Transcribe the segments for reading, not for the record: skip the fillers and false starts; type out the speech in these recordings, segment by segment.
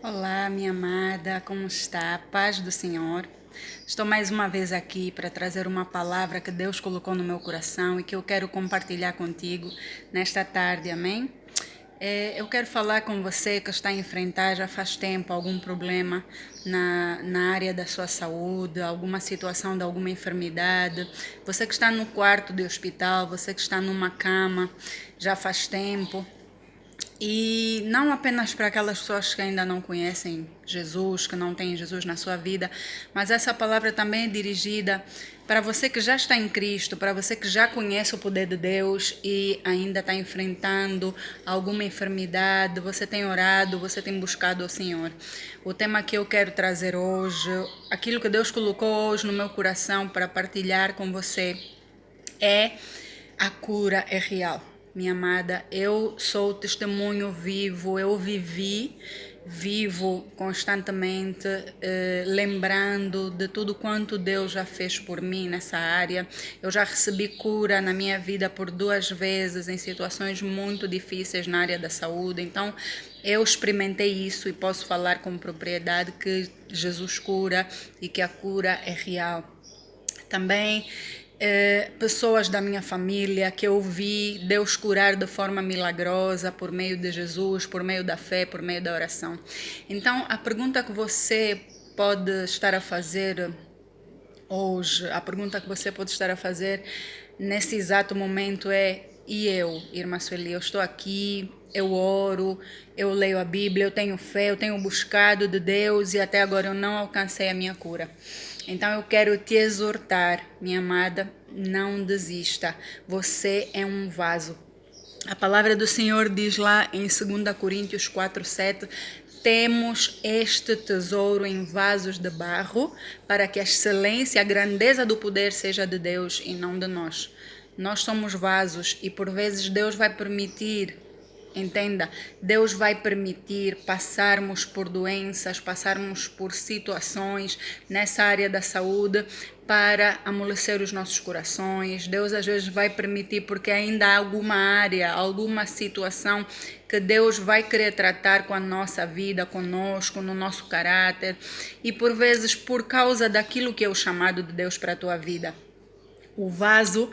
Olá, minha amada, como está? Paz do Senhor. Estou mais uma vez aqui para trazer uma palavra que Deus colocou no meu coração e que eu quero compartilhar contigo nesta tarde, amém? Eu quero falar com você que está a enfrentar já faz tempo algum problema na área da sua saúde, alguma situação de alguma enfermidade. Você que está no quarto de hospital, você que está numa cama já faz tempo. E não apenas para aquelas pessoas que ainda não conhecem Jesus, que não têm Jesus na sua vida, mas essa palavra também é dirigida para você que já está em Cristo, para você que já conhece o poder de Deus e ainda está enfrentando alguma enfermidade, você tem orado, você tem buscado o Senhor. O tema que eu quero trazer hoje, aquilo que Deus colocou hoje no meu coração para partilhar com você é: a cura é real. Minha amada, eu sou testemunho vivo, eu vivo constantemente, lembrando de tudo quanto Deus já fez por mim nessa área. Eu já recebi cura na minha vida por 2 vezes em situações muito difíceis na área da saúde. Então, eu experimentei isso e posso falar com propriedade que Jesus cura e que a cura é real. Também pessoas da minha família que eu vi Deus curar de forma milagrosa por meio de Jesus, por meio da fé, por meio da oração. Então, a pergunta que você pode estar a fazer hoje, a pergunta que você pode estar a fazer nesse exato momento é: e eu, irmã Sueli, eu estou aqui, eu oro, eu leio a Bíblia, eu tenho fé, eu tenho buscado de Deus e até agora eu não alcancei a minha cura. Então eu quero te exortar, minha amada, não desista. Você é um vaso. A palavra do Senhor diz lá em 2 Coríntios 4:7: temos este tesouro em vasos de barro, para que a excelência, a grandeza do poder seja de Deus e não de nós. Nós somos vasos e por vezes Deus vai permitir. Entenda, Deus vai permitir passarmos por doenças, passarmos por situações nessa área da saúde para amolecer os nossos corações. Deus às vezes vai permitir porque ainda há alguma área, alguma situação que Deus vai querer tratar com a nossa vida, conosco, no nosso caráter. E por vezes, por causa daquilo que é o chamado de Deus para a tua vida. O vaso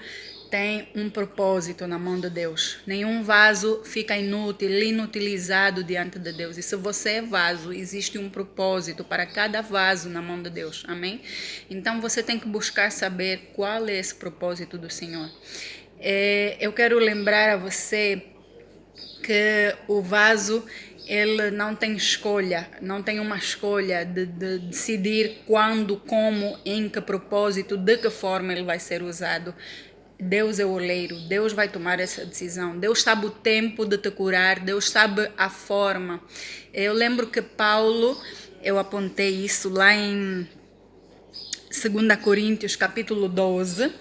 tem um propósito na mão de Deus. Nenhum vaso fica inútil, inutilizado diante de Deus. E se você é vaso, existe um propósito para cada vaso na mão de Deus. Amém? Então você tem que buscar saber qual é esse propósito do Senhor. Eu quero lembrar a você que o vaso ele não tem escolha, não tem uma escolha de decidir quando, como, em que propósito, de que forma ele vai ser usado. Deus é o oleiro, Deus vai tomar essa decisão. Deus sabe o tempo de te curar, Deus sabe a forma. Eu lembro que Paulo, eu apontei isso lá em 2 Coríntios capítulo 12,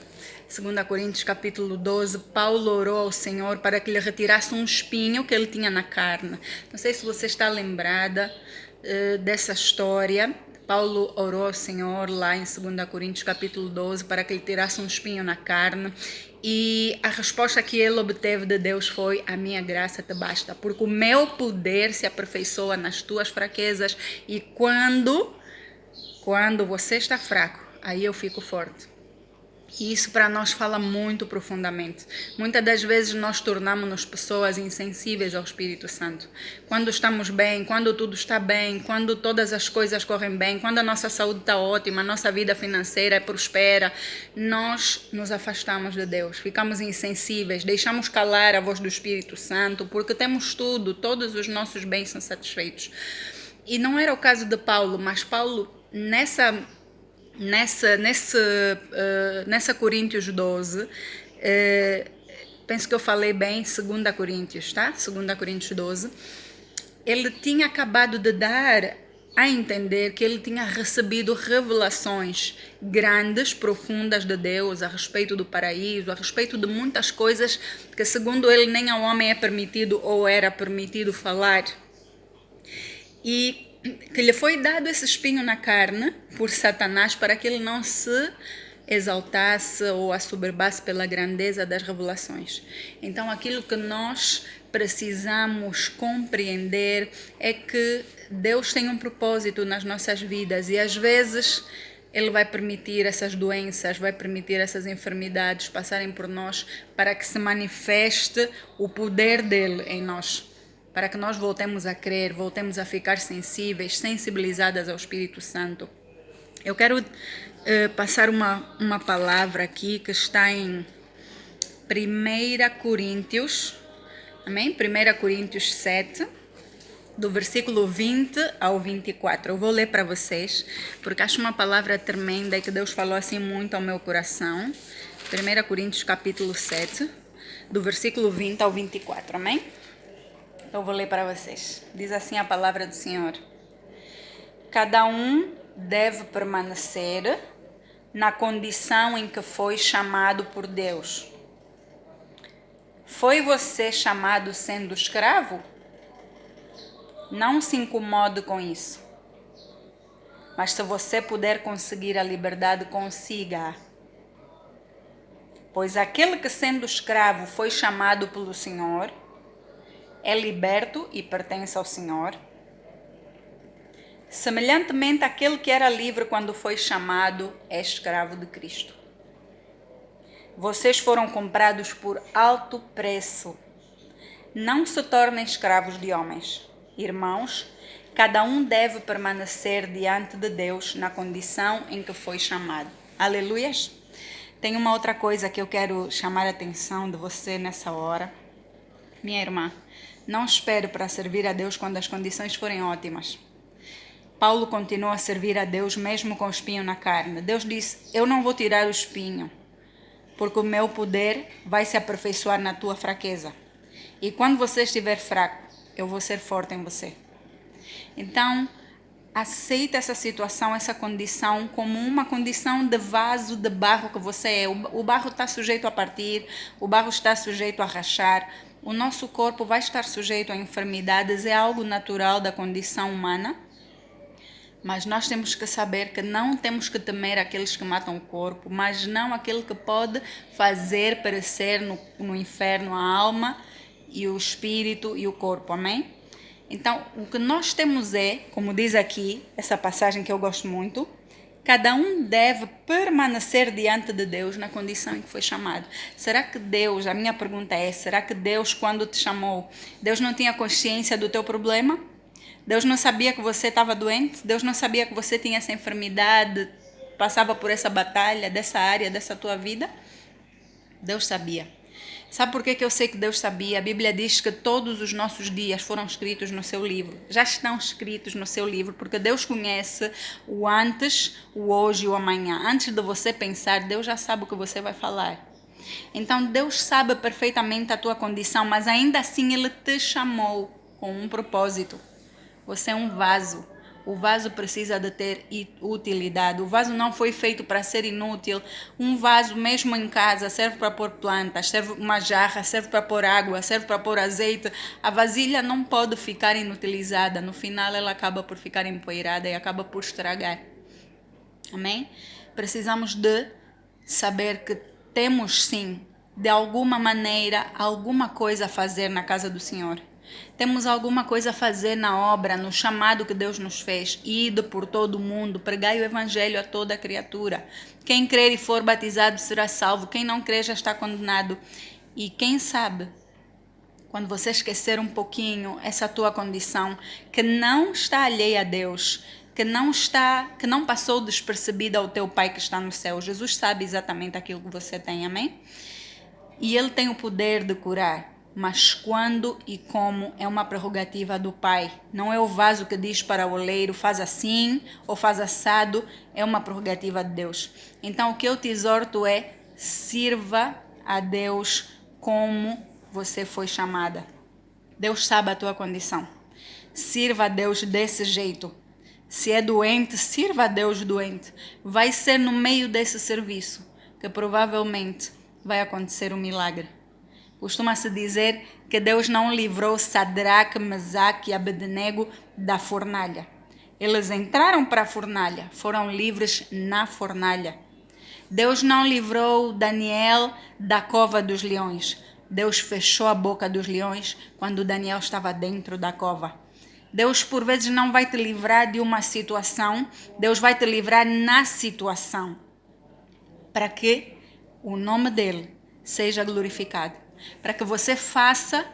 2 Coríntios capítulo 12, Paulo orou ao Senhor para que lhe retirasse um espinho que ele tinha na carne. Não sei se você está lembrada dessa história. Paulo orou ao Senhor lá em 2 Coríntios capítulo 12 para que lhe tirasse um espinho na carne. E a resposta que ele obteve de Deus foi: a minha graça te basta, porque o meu poder se aperfeiçoa nas tuas fraquezas. E quando você está fraco, aí eu fico forte. E isso para nós fala muito profundamente. Muitas das vezes nós tornamos-nos pessoas insensíveis ao Espírito Santo. Quando estamos bem, quando tudo está bem, quando todas as coisas correm bem, quando a nossa saúde está ótima, a nossa vida financeira é prospera, nós nos afastamos de Deus, ficamos insensíveis, deixamos calar a voz do Espírito Santo, porque temos tudo, todos os nossos bens são satisfeitos. E não era o caso de Paulo, mas Paulo, nessa Coríntios 12, penso que eu falei bem 2 Coríntios, tá? 2 Coríntios 12. Ele tinha acabado de dar a entender que ele tinha recebido revelações grandes, profundas de Deus a respeito do paraíso, a respeito de muitas coisas que, segundo ele, nem ao homem é permitido ou era permitido falar. E que lhe foi dado esse espinho na carne por Satanás para que ele não se exaltasse ou assoberbasse pela grandeza das revelações. Então, aquilo que nós precisamos compreender é que Deus tem um propósito nas nossas vidas e às vezes Ele vai permitir essas doenças, vai permitir essas enfermidades passarem por nós para que se manifeste o poder dele em nós, para que nós voltemos a crer, voltemos a ficar sensíveis, sensibilizadas ao Espírito Santo. Eu quero passar uma palavra aqui que está em 1 Coríntios, amém? 1 Coríntios 7, do versículo 20 ao 24. Eu vou ler para vocês, porque acho uma palavra tremenda e que Deus falou assim muito ao meu coração. 1 Coríntios capítulo 7, do versículo 20 ao 24, amém? Eu vou ler para vocês. Diz assim a palavra do Senhor. Cada um deve permanecer na condição em que foi chamado por Deus. Foi você chamado sendo escravo? Não se incomode com isso. Mas se você puder conseguir a liberdade, consiga-a. Pois aquele que sendo escravo foi chamado pelo Senhor, é liberto e pertence ao Senhor. Semelhantemente, aquele que era livre quando foi chamado é escravo de Cristo. Vocês foram comprados por alto preço. Não se tornem escravos de homens. Irmãos, cada um deve permanecer diante de Deus na condição em que foi chamado. Aleluias! Tem uma outra coisa que eu quero chamar a atenção de você nessa hora. Minha irmã, não espere para servir a Deus quando as condições forem ótimas. Paulo continua a servir a Deus mesmo com o espinho na carne. Deus disse, eu não vou tirar o espinho, porque o meu poder vai se aperfeiçoar na tua fraqueza. E quando você estiver fraco, eu vou ser forte em você. Então, aceita essa situação, essa condição, como uma condição de vaso de barro que você é. O barro está sujeito a partir, o barro está sujeito a rachar, o nosso corpo vai estar sujeito a enfermidades, é algo natural da condição humana. Mas nós temos que saber que não temos que temer aqueles que matam o corpo, mas não aquele que pode fazer perecer no inferno a alma e o espírito e o corpo, amém? Então, o que nós temos é, como diz aqui, essa passagem que eu gosto muito, cada um deve permanecer diante de Deus na condição em que foi chamado. Será que Deus, a minha pergunta é, será que Deus, quando te chamou, Deus não tinha consciência do teu problema? Deus não sabia que você estava doente? Deus não sabia que você tinha essa enfermidade, passava por essa batalha, dessa área, dessa tua vida? Deus sabia. Sabe por que eu sei que Deus sabia? A Bíblia diz que todos os nossos dias foram escritos no seu livro. Já estão escritos no seu livro, porque Deus conhece o antes, o hoje e o amanhã. Antes de você pensar, Deus já sabe o que você vai falar. Então, Deus sabe perfeitamente a tua condição, mas ainda assim Ele te chamou com um propósito. Você é um vaso. O vaso precisa de ter utilidade. O vaso não foi feito para ser inútil. Um vaso, mesmo em casa, serve para pôr plantas, serve uma jarra, serve para pôr água, serve para pôr azeite. A vasilha não pode ficar inutilizada. No final, ela acaba por ficar empoeirada e acaba por estragar. Amém? Precisamos de saber que temos, sim, de alguma maneira, alguma coisa a fazer na casa do Senhor. Temos alguma coisa a fazer na obra, no chamado que Deus nos fez. Ide por todo o mundo, pregai o evangelho a toda criatura. Quem crer e for batizado será salvo. Quem não crer já está condenado. E quem sabe, quando você esquecer um pouquinho essa tua condição, que não está alheia a Deus, que não passou despercebida ao teu Pai que está no céu. Jesus sabe exatamente aquilo que você tem, amém? E Ele tem o poder de curar. Mas quando e como é uma prerrogativa do Pai. Não é o vaso que diz para o oleiro, faz assim ou faz assado, é uma prerrogativa de Deus. Então o que eu te exorto é, sirva a Deus como você foi chamada. Deus sabe a tua condição. Sirva a Deus desse jeito. Se é doente, sirva a Deus doente. Vai ser no meio desse serviço que provavelmente vai acontecer um milagre. Costuma-se dizer que Deus não livrou Sadraque, Mesaque e Abednego da fornalha. Eles entraram para a fornalha, foram livres na fornalha. Deus não livrou Daniel da cova dos leões. Deus fechou a boca dos leões quando Daniel estava dentro da cova. Deus, por vezes, não vai te livrar de uma situação, Deus vai te livrar na situação, para que o nome dele seja glorificado, para que você faça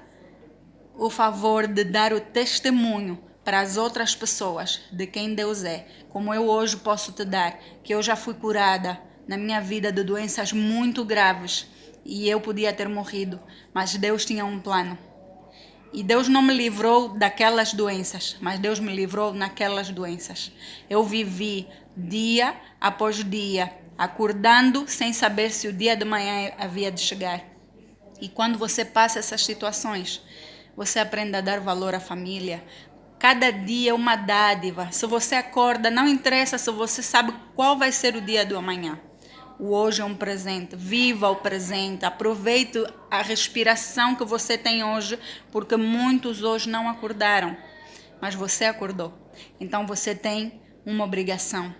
o favor de dar o testemunho para as outras pessoas de quem Deus é, como eu hoje posso te dar, que eu já fui curada na minha vida de doenças muito graves e eu podia ter morrido, mas Deus tinha um plano. E Deus não me livrou daquelas doenças, mas Deus me livrou naquelas doenças. Eu vivi dia após dia, acordando sem saber se o dia de manhã havia de chegar. E quando você passa essas situações, você aprende a dar valor à família. Cada dia é uma dádiva. Se você acorda, não interessa se você sabe qual vai ser o dia do amanhã. O hoje é um presente. Viva o presente. Aproveite a respiração que você tem hoje, porque muitos hoje não acordaram, mas você acordou. Então você tem uma obrigação.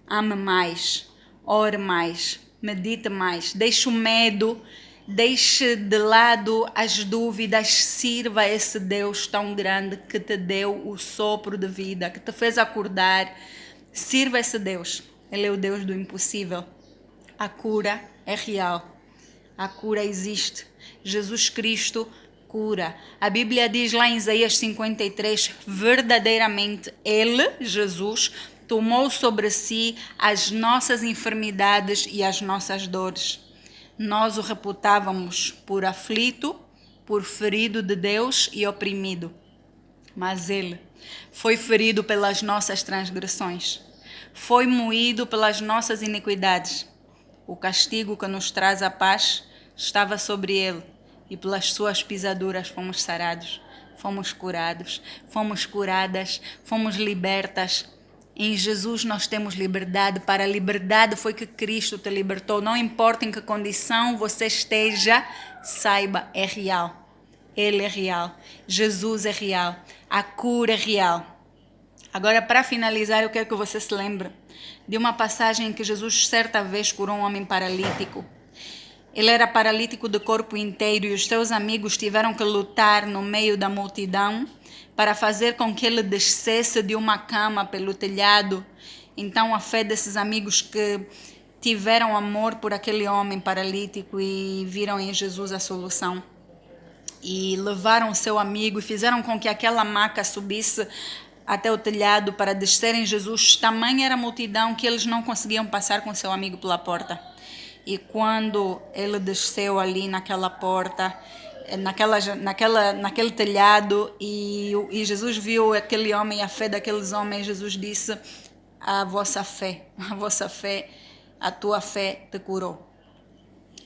Ame mais, ore mais, medite mais, deixe o medo, deixe de lado as dúvidas, sirva esse Deus tão grande que te deu o sopro de vida, que te fez acordar. Sirva esse Deus. Ele é o Deus do impossível. A cura é real. A cura existe. Jesus Cristo cura. A Bíblia diz lá em Isaías 53, verdadeiramente Ele, Jesus, tomou sobre si as nossas enfermidades e as nossas dores. Nós o reputávamos por aflito, por ferido de Deus e oprimido. Mas Ele foi ferido pelas nossas transgressões, foi moído pelas nossas iniquidades. O castigo que nos traz a paz estava sobre Ele, e pelas suas pisaduras fomos sarados, fomos curados, fomos curadas, fomos libertas. Em Jesus nós temos liberdade. Para a liberdade foi que Cristo te libertou. Não importa em que condição você esteja, saiba, é real. Ele é real. Jesus é real. A cura é real. Agora, para finalizar, eu quero que você se lembre de uma passagem em que Jesus certa vez curou um homem paralítico. Ele era paralítico de corpo inteiro e os seus amigos tiveram que lutar no meio da multidão para fazer com que ele descesse de uma cama pelo telhado. Então, a fé desses amigos que tiveram amor por aquele homem paralítico e viram em Jesus a solução. E levaram o seu amigo e fizeram com que aquela maca subisse até o telhado para descerem Jesus. Tamanha era a multidão que eles não conseguiam passar com seu amigo pela porta. E quando ele desceu ali naquela porta, naquele telhado, e Jesus viu aquele homem, a fé daqueles homens, Jesus disse: a vossa fé, a tua fé te curou.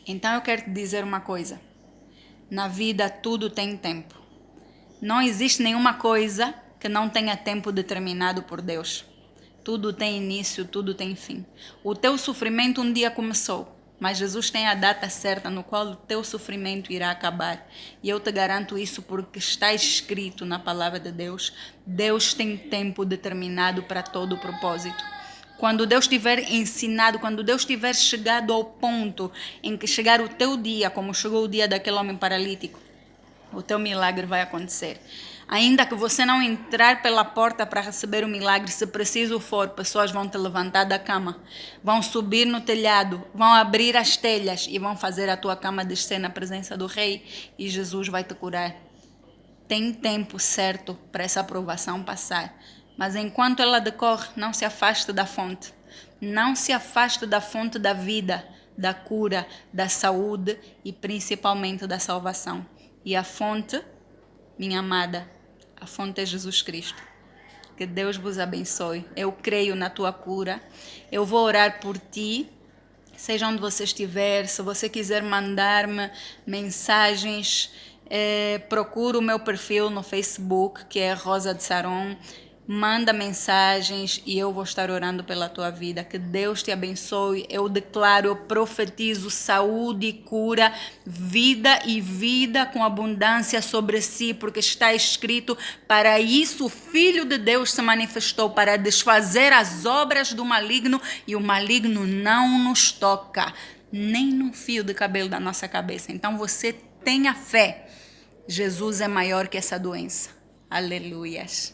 Então eu quero te dizer uma coisa: na vida tudo tem tempo. Não existe nenhuma coisa que não tenha tempo determinado por Deus. Tudo tem início, tudo tem fim. O teu sofrimento um dia começou, mas Jesus tem a data certa no qual o teu sofrimento irá acabar. E eu te garanto isso porque está escrito na palavra de Deus. Deus tem tempo determinado para todo o propósito. Quando Deus tiver ensinado, quando Deus tiver chegado ao ponto em que chegar o teu dia, como chegou o dia daquele homem paralítico, o teu milagre vai acontecer. Ainda que você não entrar pela porta para receber o milagre, se preciso for, pessoas vão te levantar da cama, vão subir no telhado, vão abrir as telhas e vão fazer a tua cama descer na presença do Rei e Jesus vai te curar. Tem tempo certo para essa aprovação passar, mas enquanto ela decorre, não se afaste da fonte. Não se afaste da fonte da vida, da cura, da saúde e principalmente da salvação. E a fonte, minha amada, a fonte é Jesus Cristo. Que Deus vos abençoe. Eu creio na tua cura. Eu vou orar por ti, seja onde você estiver. Se você quiser mandar-me mensagens, procura o meu perfil no Facebook, que é Rosa de Saron. Manda mensagens e eu vou estar orando pela tua vida. Que Deus te abençoe. Eu declaro, eu profetizo saúde e cura, vida e vida com abundância sobre si, porque está escrito: para isso o Filho de Deus se manifestou, para desfazer as obras do maligno, e o maligno não nos toca, nem num fio de cabelo da nossa cabeça. Então você tenha fé. Jesus é maior que essa doença. Aleluias.